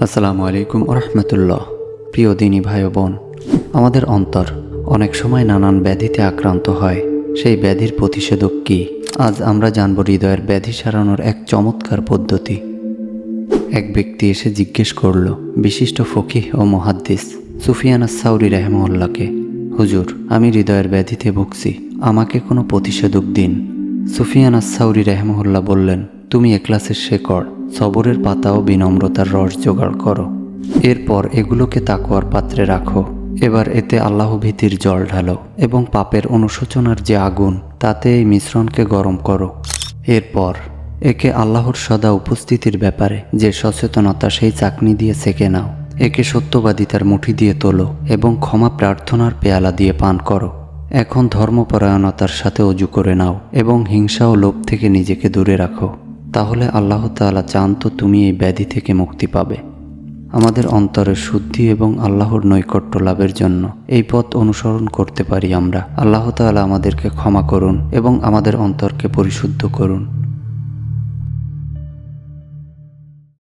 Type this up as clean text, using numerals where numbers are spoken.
আসসালামু আলাইকুম রহমতুল্লাহ। প্রিয় দিনী ভাই ও বোন, আমাদের অন্তর অনেক সময় নানান ব্যাধিতে আক্রান্ত হয়। সেই ব্যাধির প্রতিষেধক কী? আজ আমরা জানব হৃদয়ের ব্যাধি সারানোর এক চমৎকার পদ্ধতি। এক ব্যক্তি এসে জিজ্ঞেস করল বিশিষ্ট ফকিহ ও মুহাদ্দিস সুফিয়ান আস-সাউরি রাহিমাহুল্লাহকে, হুজুর, আমি হৃদয়ের ব্যাধিতে ভুগছি, আমাকে কোনো প্রতিষেধক দিন। সুফিয়ান আস-সাউরি রাহিমাহুল্লাহ বললেন, তুমি এখলাসের শেকড়, সবরের পাতা ও বিনম্রতার রস জোগাড় করো। এরপর এগুলোকে তাকওয়ার পাত্রে রাখো। এবার এতে আল্লাহ ভীতির জল ঢালো এবং পাপের অনুশোচনার যে আগুন, তাতে এই মিশ্রণকে গরম করো। এরপর একে আল্লাহর সদা উপস্থিতির ব্যাপারে যে সচেতনতা, সেই চাকনি দিয়ে সেঁকে নাও। একে সত্যবাদিতার মুঠি দিয়ে তোলো এবং ক্ষমা প্রার্থনার পেয়ালা দিয়ে পান করো। এখন ধর্মপরায়ণতার সাথে অজু করে নাও এবং হিংসা ও লোভ থেকে নিজেকে দূরে রাখো। তাহলে আল্লাহ তাআলা চান তো তুমি এই ব্যাধি থেকে মুক্তি পাবে। আমাদের অন্তরের শুদ্ধি এবং আল্লাহর নৈকট্য লাভের জন্য এই পথ অনুসরণ করতে পারি আমরা। আল্লাহ তাআলা আমাদেরকে ক্ষমা করুন এবং আমাদের অন্তরকে পরিশুদ্ধ করুন।